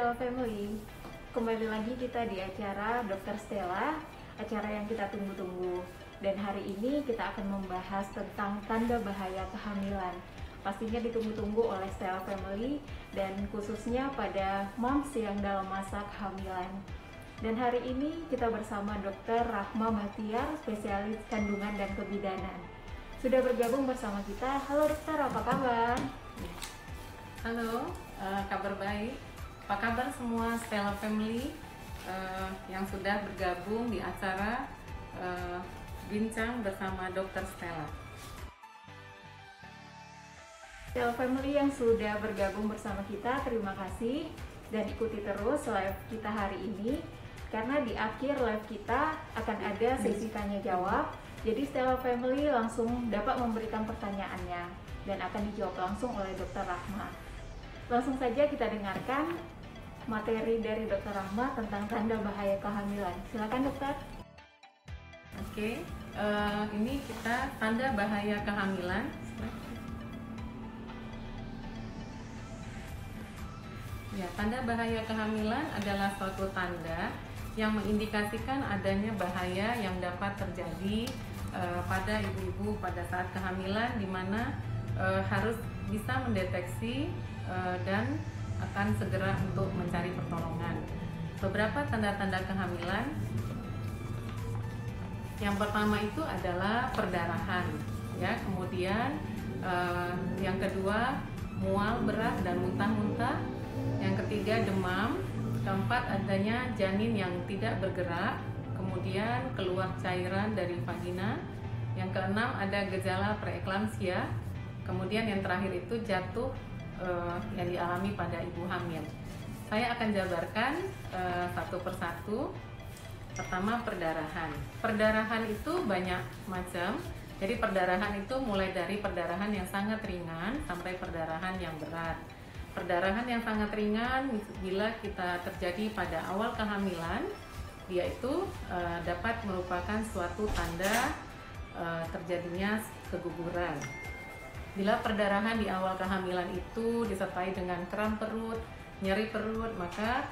Stella Family. Kembali lagi kita di acara Dr. Stella, acara yang kita tunggu-tunggu. Dan hari ini kita akan membahas tentang tanda bahaya kehamilan. Pastinya ditunggu-tunggu oleh Stella Family dan khususnya pada moms yang dalam masa kehamilan. Dan hari ini kita bersama Dr. Rahma Bahtiar, spesialis kandungan dan kebidanan. Sudah bergabung bersama kita. Halo dokter, apa kabar? Halo, kabar baik. Apa kabar semua Stella Family yang sudah bergabung di acara Bincang bersama Dr. Stella. Stella Family yang sudah bergabung bersama kita, terima kasih dan ikuti terus live kita hari ini karena di akhir live kita akan ada sesi tanya jawab. Jadi Stella Family langsung dapat memberikan pertanyaannya dan akan dijawab langsung oleh Dr. Rahma. Langsung saja kita dengarkan materi dari Dr. Rahma tentang tanda bahaya kehamilan. Silakan dokter. Oke, ini kita tanda bahaya kehamilan. Ya, tanda bahaya kehamilan adalah suatu tanda yang mengindikasikan adanya bahaya yang dapat terjadi pada ibu-ibu pada saat kehamilan, di mana harus bisa mendeteksi dan akan segera untuk mencari pertolongan. Beberapa tanda-tanda kehamilan. Yang pertama itu adalah perdarahan, ya. Kemudian yang kedua mual berat dan muntah-muntah. Yang ketiga demam. Keempat adanya janin yang tidak bergerak. Kemudian keluar cairan dari vagina. Yang keenam ada gejala preeklamsia. Kemudian yang terakhir itu jatuh yang dialami pada ibu hamil. Saya akan jabarkan satu persatu. Pertama, perdarahan. Perdarahan itu banyak macam. Jadi perdarahan itu mulai dari perdarahan yang sangat ringan sampai perdarahan yang berat. Perdarahan yang sangat ringan bila kita terjadi pada awal kehamilan, dia itu dapat merupakan suatu tanda terjadinya keguguran. Bila perdarahan di awal kehamilan itu disertai dengan kram perut, nyeri perut, maka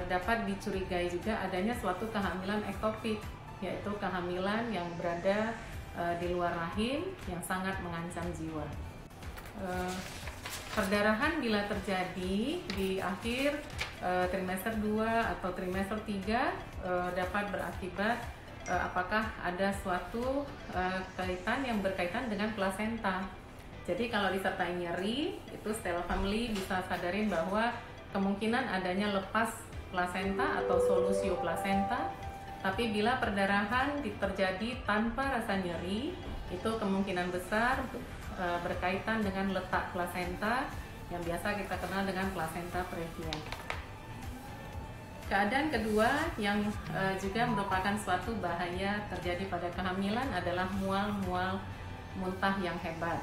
dapat dicurigai juga adanya suatu kehamilan ektopik, yaitu kehamilan yang berada di luar rahim yang sangat mengancam jiwa. Perdarahan bila terjadi di akhir trimester 2 atau trimester 3 dapat berakibat apakah ada suatu kaitan yang berkaitan dengan plasenta. Jadi kalau disertai nyeri, itu Stella Family bisa sadarin bahwa kemungkinan adanya lepas plasenta atau solusio plasenta. Tapi bila perdarahan terjadi tanpa rasa nyeri, itu kemungkinan besar berkaitan dengan letak plasenta yang biasa kita kenal dengan plasenta previa. Keadaan kedua yang juga merupakan suatu bahaya terjadi pada kehamilan adalah mual muntah yang hebat.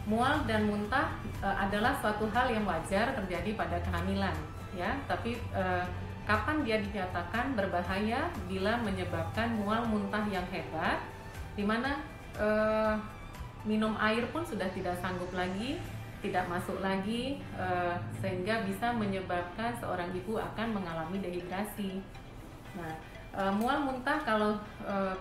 Mual dan muntah adalah suatu hal yang wajar terjadi pada kehamilan, ya. Tapi kapan dia dinyatakan berbahaya? Bila menyebabkan mual muntah yang hebat, di mana minum air pun sudah tidak sanggup lagi, tidak masuk lagi, sehingga bisa menyebabkan seorang ibu akan mengalami dehidrasi. Nah, mual muntah kalau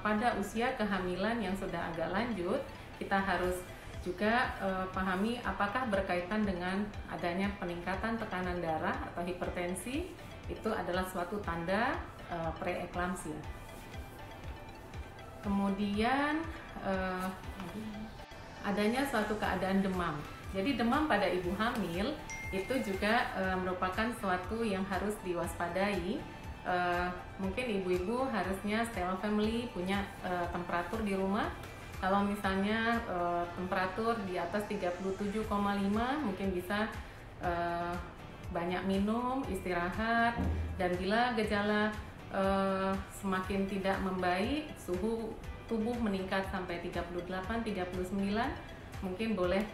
pada usia kehamilan yang sudah agak lanjut, kita harus juga pahami apakah berkaitan dengan adanya peningkatan tekanan darah atau hipertensi. Itu adalah suatu tanda preeklamsia. Kemudian adanya suatu keadaan demam. Jadi demam pada ibu hamil itu juga merupakan suatu yang harus diwaspadai. Mungkin ibu-ibu harusnya Stella Family punya temperatur di rumah. Kalau misalnya temperatur di atas 37,5, mungkin bisa banyak minum, istirahat, dan bila gejala semakin tidak membaik, suhu tubuh meningkat sampai 38-39, mungkin boleh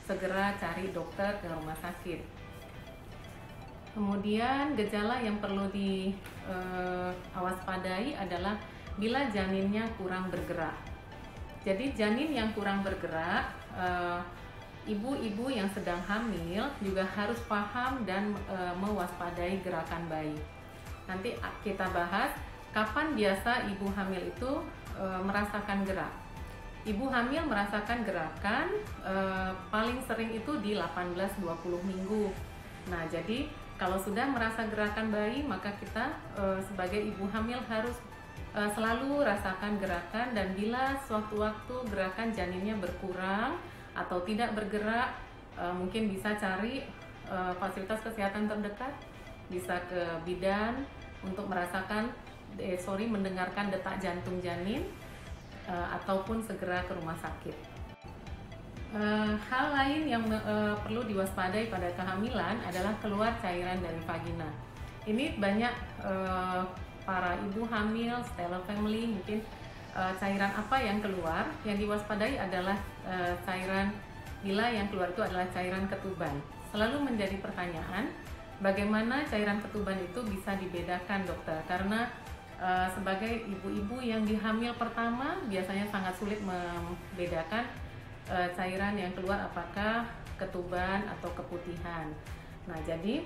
segera cari dokter ke rumah sakit. Kemudian gejala yang perlu diwaspadai adalah bila janinnya kurang bergerak. Jadi janin yang kurang bergerak ibu-ibu yang sedang hamil juga harus paham dan mewaspadai gerakan bayi. Nanti kita bahas kapan biasa ibu hamil itu merasakan gerak. Ibu hamil merasakan gerakan paling sering itu di 18-20 minggu. Nah, jadi kalau sudah merasa gerakan bayi, maka kita sebagai ibu hamil harus selalu rasakan gerakan, dan bila sewaktu-waktu gerakan janinnya berkurang atau tidak bergerak, mungkin bisa cari fasilitas kesehatan terdekat, bisa ke bidan untuk mendengarkan detak jantung janin, ataupun segera ke rumah sakit. Hal lain yang perlu diwaspadai pada kehamilan adalah keluar cairan dari vagina. Ini banyak para ibu hamil, Stella family, mungkin cairan apa yang keluar. Yang diwaspadai adalah cairan, bila yang keluar itu adalah cairan ketuban. Selalu menjadi pertanyaan, bagaimana cairan ketuban itu bisa dibedakan, dokter? Karena sebagai ibu-ibu yang dihamil pertama biasanya sangat sulit membedakan cairan yang keluar apakah ketuban atau keputihan. Nah, jadi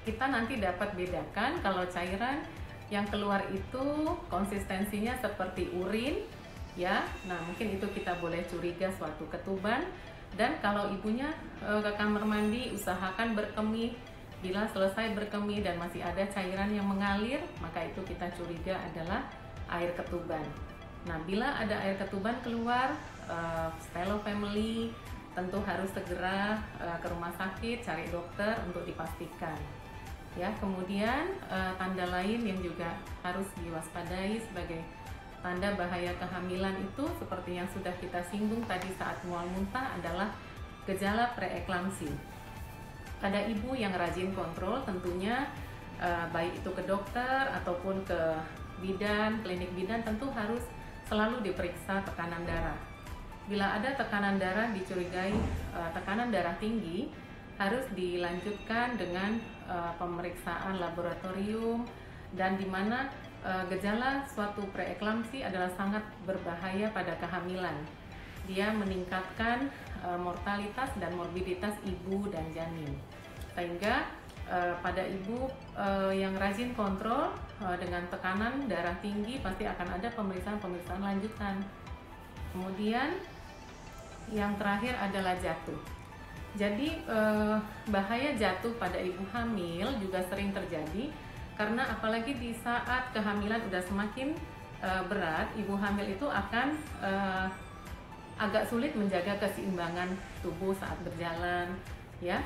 kita nanti dapat bedakan kalau cairan yang keluar itu konsistensinya seperti urin, ya. Nah, mungkin itu kita boleh curiga suatu ketuban. Dan kalau ibunya ke kamar mandi, usahakan berkemih. Bila selesai berkemih dan masih ada cairan yang mengalir, maka itu kita curiga adalah air ketuban. Nah, bila ada air ketuban keluar, Stella family tentu harus segera ke rumah sakit, cari dokter untuk dipastikan. Ya, kemudian tanda lain yang juga harus diwaspadai sebagai tanda bahaya kehamilan itu seperti yang sudah kita singgung tadi saat mual muntah adalah gejala preeklamsi. Pada ibu yang rajin kontrol tentunya baik itu ke dokter ataupun ke bidan, klinik bidan, tentu harus selalu diperiksa tekanan darah. Bila ada tekanan darah dicurigai tekanan darah tinggi, harus dilanjutkan dengan pemeriksaan laboratorium, dan di mana gejala suatu preeklamsi adalah sangat berbahaya pada kehamilan. Dia meningkatkan mortalitas dan morbiditas ibu dan janin. Sehingga pada ibu yang rajin kontrol dengan tekanan darah tinggi pasti akan ada pemeriksaan lanjutan. Kemudian yang terakhir adalah jatuh. Jadi bahaya jatuh pada ibu hamil juga sering terjadi karena apalagi di saat kehamilan udah semakin berat, ibu hamil itu akan agak sulit menjaga keseimbangan tubuh saat berjalan, ya.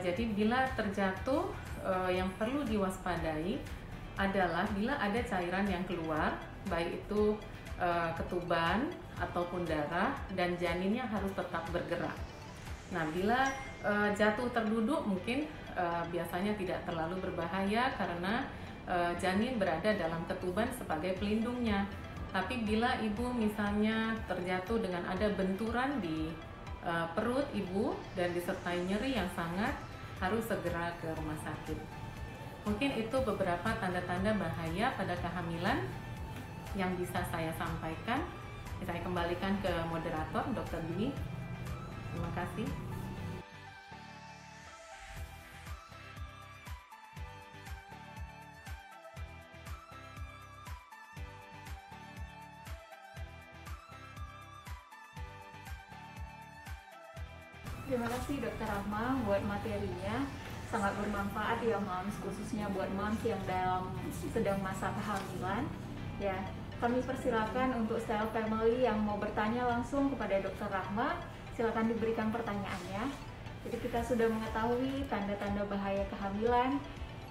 Jadi bila terjatuh, yang perlu diwaspadai adalah bila ada cairan yang keluar, baik itu ketuban ataupun darah, dan janinnya harus tetap bergerak. Nah, bila jatuh terduduk mungkin biasanya tidak terlalu berbahaya karena janin berada dalam ketuban sebagai pelindungnya. Tapi bila ibu misalnya terjatuh dengan ada benturan di perut ibu dan disertai nyeri yang sangat, harus segera ke rumah sakit. Mungkin itu beberapa tanda-tanda bahaya pada kehamilan yang bisa saya sampaikan. Saya kembalikan ke moderator, Dr. Dwi. Terima kasih. Terima kasih Dokter Rahma buat materinya, sangat bermanfaat ya moms, khususnya buat moms yang sedang masa kehamilan. Ya, kami persilakan untuk Stella family yang mau bertanya langsung kepada Dokter Rahma, silakan diberikan pertanyaannya. Jadi kita sudah mengetahui tanda-tanda bahaya kehamilan,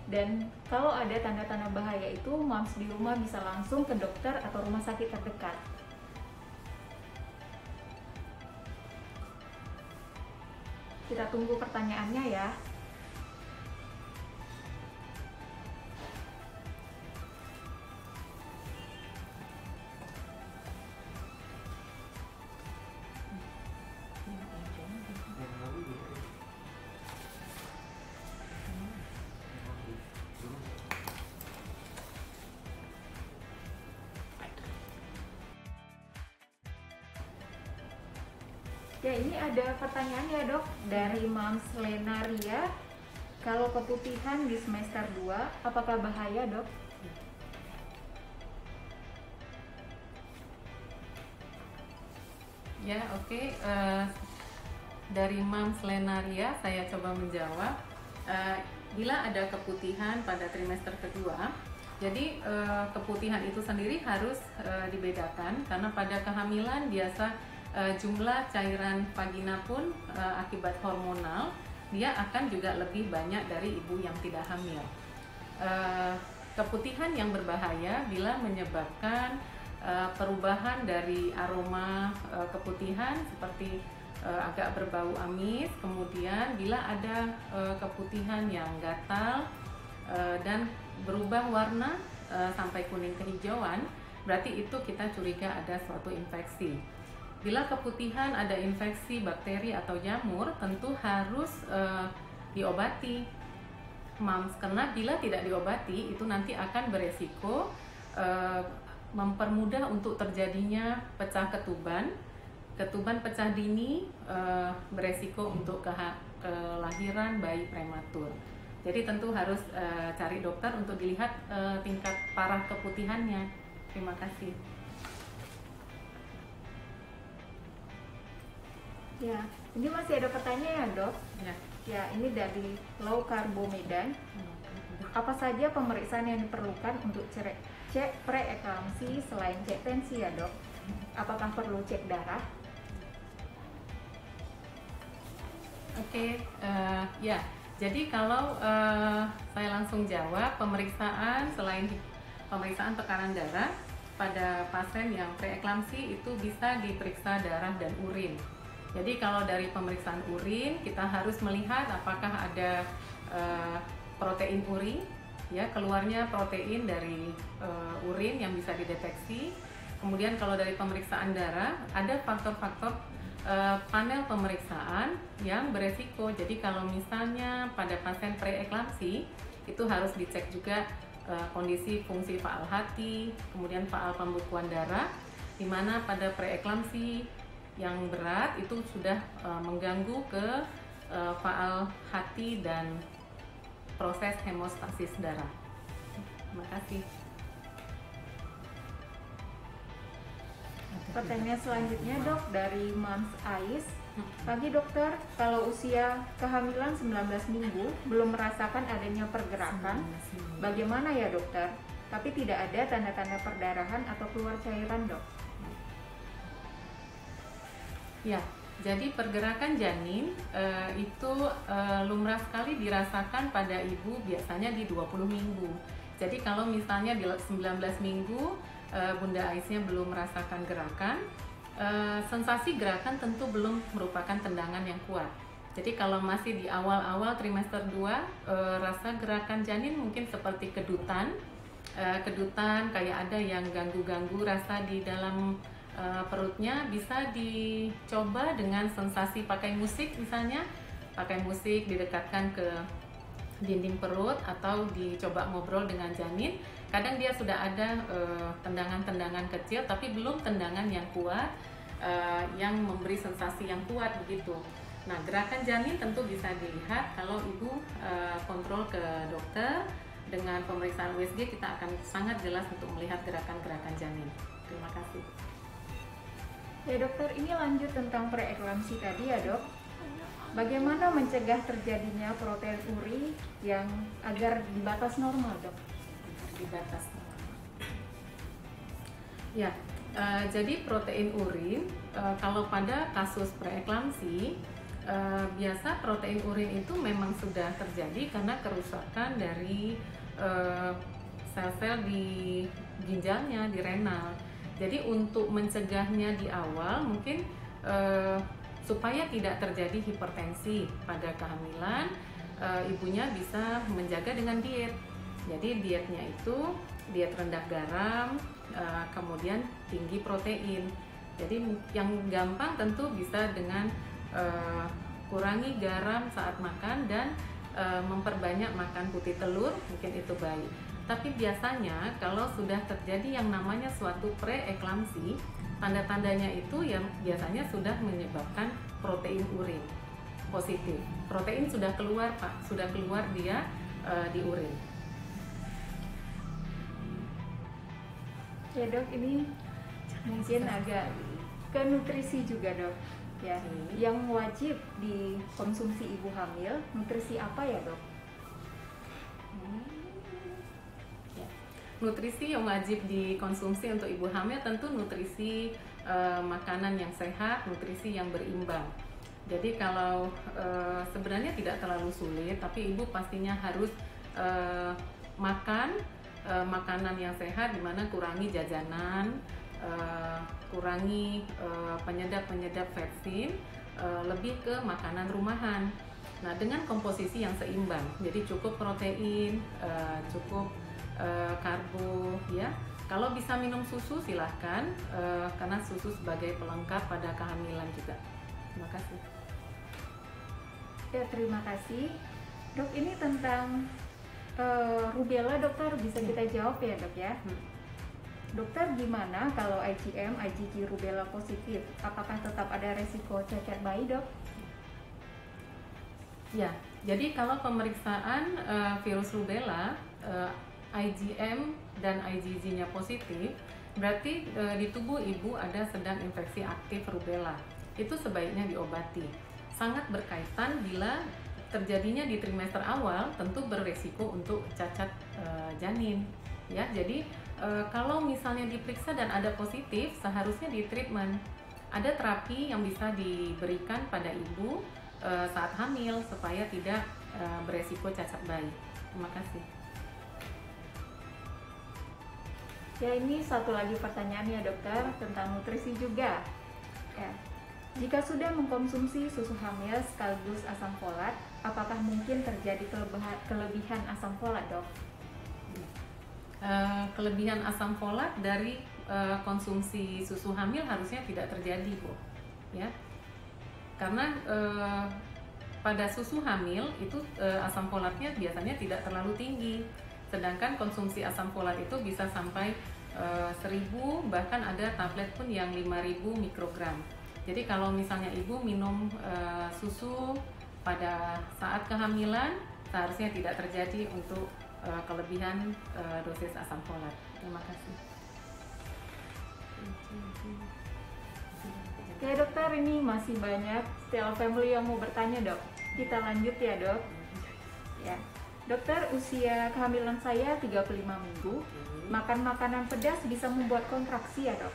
dan kalau ada tanda-tanda bahaya itu, moms di rumah bisa langsung ke dokter atau rumah sakit terdekat. Kita tunggu pertanyaannya ya. Ya, ini ada pertanyaan ya dok dari Mams Lenaria. Kalau keputihan di semester 2, apakah bahaya dok? Ya, oke. Dari Mams Lenaria, saya coba menjawab. Bila ada keputihan pada trimester kedua, jadi keputihan itu sendiri harus dibedakan karena pada kehamilan biasa jumlah cairan vagina pun akibat hormonal dia akan juga lebih banyak dari ibu yang tidak hamil. Keputihan yang berbahaya bila menyebabkan perubahan dari aroma keputihan seperti agak berbau amis, kemudian bila ada keputihan yang gatal dan berubah warna sampai kuning kehijauan, berarti itu kita curiga ada suatu infeksi. Bila keputihan ada infeksi bakteri atau jamur, tentu harus diobati, Mams, karena bila tidak diobati itu nanti akan beresiko mempermudah untuk terjadinya pecah ketuban pecah dini, beresiko untuk kelahiran bayi prematur. Jadi tentu harus cari dokter untuk dilihat tingkat parah keputihannya. Terima kasih. Ya, ini masih ada pertanyaan dok. Ya, ini dari Low Carbo Medan. Apa saja pemeriksaan yang diperlukan untuk cek preeklamsi selain cek tensi ya dok? Apakah perlu cek darah? Oke, ya. Jadi kalau saya langsung jawab, pemeriksaan selain pemeriksaan tekanan darah pada pasien yang preeklamsi itu bisa diperiksa darah dan urin. Jadi kalau dari pemeriksaan urin kita harus melihat apakah ada protein urin, ya keluarnya protein dari urin yang bisa dideteksi. Kemudian kalau dari pemeriksaan darah ada faktor-faktor panel pemeriksaan yang beresiko. Jadi kalau misalnya pada pasien preeklamsi itu harus dicek juga kondisi fungsi faal hati, kemudian faal pembekuan darah, di mana pada preeklamsi yang berat itu sudah mengganggu ke faal hati dan proses hemostasis darah. Terima kasih. Pertanyaan selanjutnya dok dari Mams Ais. Pagi dokter, kalau usia kehamilan 19 minggu belum merasakan adanya pergerakan, bagaimana ya dokter? Tapi tidak ada tanda-tanda perdarahan atau keluar cairan dok? Ya, jadi pergerakan janin itu lumrah sekali dirasakan pada ibu biasanya di 20 minggu. Jadi kalau misalnya di 19 minggu Bunda Aisnya belum merasakan gerakan, sensasi gerakan tentu belum merupakan tendangan yang kuat. Jadi kalau masih di awal-awal trimester 2, rasa gerakan janin mungkin seperti kedutan kayak ada yang ganggu-ganggu rasa di dalam perutnya. Bisa dicoba dengan sensasi pakai musik, misalnya pakai musik didekatkan ke dinding perut atau dicoba ngobrol dengan janin. Kadang dia sudah ada tendangan-tendangan kecil tapi belum tendangan yang kuat yang memberi sensasi yang kuat begitu. Nah, gerakan janin tentu bisa dilihat kalau ibu kontrol ke dokter. Dengan pemeriksaan USG kita akan sangat jelas untuk melihat gerakan-gerakan janin. Terima kasih. Ya dokter, ini lanjut tentang preeklamsi tadi ya dok. Bagaimana mencegah terjadinya protein uri yang agar di batas normal dok? Di batas. Ya, jadi protein urin kalau pada kasus preeklamsi biasa protein urin itu memang sudah terjadi karena kerusakan dari sel-sel di ginjalnya, di renal. Jadi untuk mencegahnya di awal mungkin supaya tidak terjadi hipertensi pada kehamilan, ibunya bisa menjaga dengan diet. Jadi dietnya itu diet rendah garam, kemudian tinggi protein. Jadi yang gampang tentu bisa dengan kurangi garam saat makan dan memperbanyak makan putih telur, mungkin itu baik. Tapi biasanya kalau sudah terjadi yang namanya suatu preeklamsi, tanda-tandanya itu yang biasanya sudah menyebabkan protein urin positif. Protein sudah keluar, Pak, sudah keluar dia di urin. Ya dok, ini mungkin agak ke nutrisi juga dok. Ya, yang wajib dikonsumsi ibu hamil, nutrisi apa ya dok? Nutrisi yang wajib dikonsumsi untuk ibu hamil tentu nutrisi makanan yang sehat, nutrisi yang berimbang. Jadi kalau sebenarnya tidak terlalu sulit, tapi ibu pastinya harus makan makanan yang sehat, di mana kurangi jajanan, kurangi penyedap-penyedap vetsin, lebih ke makanan rumahan. Nah, dengan komposisi yang seimbang, jadi cukup protein, cukup karbo, ya. Kalau bisa minum susu silahkan, karena susu sebagai pelengkap pada kehamilan juga. Terima kasih. Ya, terima kasih dok. Ini tentang rubella dokter, bisa kita jawab ya dok ya. Dokter, gimana kalau IgM, IgG rubella positif? Apakah tetap ada resiko cacat bayi dok? Ya, jadi kalau pemeriksaan virus rubella, IgM dan IgG-nya positif, berarti di tubuh ibu ada sedang infeksi aktif rubella. Itu sebaiknya diobati. Sangat berkaitan bila terjadinya di trimester awal, tentu beresiko untuk cacat janin. Ya, jadi kalau misalnya diperiksa dan ada positif, seharusnya di treatment. Ada terapi yang bisa diberikan pada ibu saat hamil supaya tidak beresiko cacat bayi. Terima kasih. Ya, ini satu lagi pertanyaan ya dokter, tentang nutrisi juga. Ya. Jika sudah mengkonsumsi susu hamil sekaligus asam folat, apakah mungkin terjadi kelebihan asam folat dok? Kelebihan asam folat dari konsumsi susu hamil harusnya tidak terjadi, Bu. Ya, karena pada susu hamil itu asam folatnya biasanya tidak terlalu tinggi. Sedangkan konsumsi asam folat itu bisa sampai 1000, bahkan ada tablet pun yang 5000 mikrogram. Jadi kalau misalnya ibu minum susu pada saat kehamilan, seharusnya tidak terjadi untuk kelebihan dosis asam folat. Terima kasih. Oke dokter, ini masih banyak Stella Family yang mau bertanya dok. Kita lanjut ya dok. Ya. Dokter, usia kehamilan saya 35 minggu. Makan makanan pedas bisa membuat kontraksi ya dok?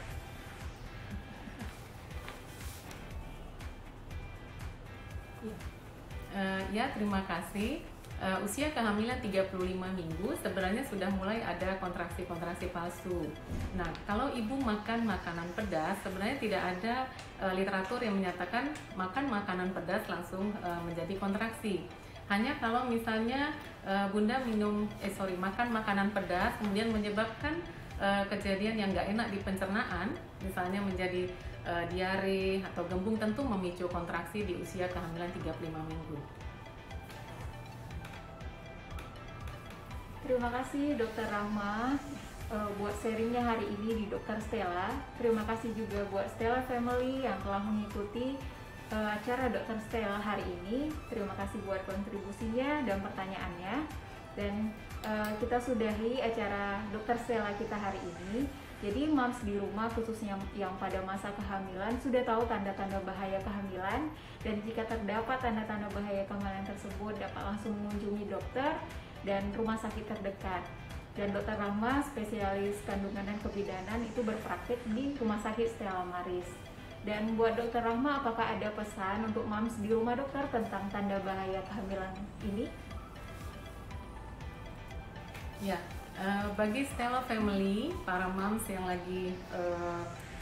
Ya, terima kasih. Usia kehamilan 35 minggu sebenarnya sudah mulai ada kontraksi-kontraksi palsu. Nah, kalau ibu makan makanan pedas, sebenarnya tidak ada literatur yang menyatakan makan makanan pedas langsung menjadi kontraksi. Hanya kalau misalnya bunda makan makanan pedas kemudian menyebabkan kejadian yang nggak enak di pencernaan, misalnya menjadi diare atau gembung, tentu memicu kontraksi di usia kehamilan 35 minggu. Terima kasih Dokter Rahma buat sharingnya hari ini di Dokter Stella. Terima kasih juga buat Stella Family yang telah mengikuti acara Dokter Stella hari ini. Terima kasih buat kontribusinya dan pertanyaannya. Dan kita sudahi acara Dokter Stella kita hari ini. Jadi moms di rumah khususnya yang pada masa kehamilan sudah tahu tanda-tanda bahaya kehamilan, dan jika terdapat tanda-tanda bahaya kehamilan tersebut dapat langsung mengunjungi dokter dan rumah sakit terdekat. Dan Dokter Rahma, spesialis kandungan dan kebidanan, itu berpraktik di Rumah Sakit Stella Maris. Dan buat Dokter Rahma, apakah ada pesan untuk moms di rumah dokter tentang tanda bahaya kehamilan ini? Ya, bagi Stella Family, para moms yang lagi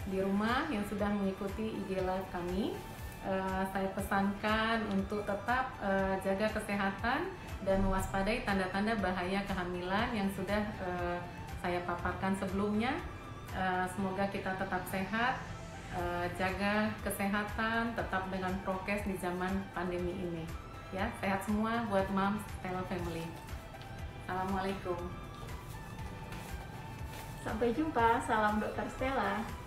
di rumah yang sudah mengikuti IG Live kami, saya pesankan untuk tetap jaga kesehatan dan mewaspadai tanda-tanda bahaya kehamilan yang sudah saya paparkan sebelumnya. Semoga kita tetap sehat, jaga kesehatan, tetap dengan prokes di zaman pandemi ini. Ya, sehat semua buat moms Stella Family. Assalamualaikum. Sampai jumpa, salam Dokter Stella.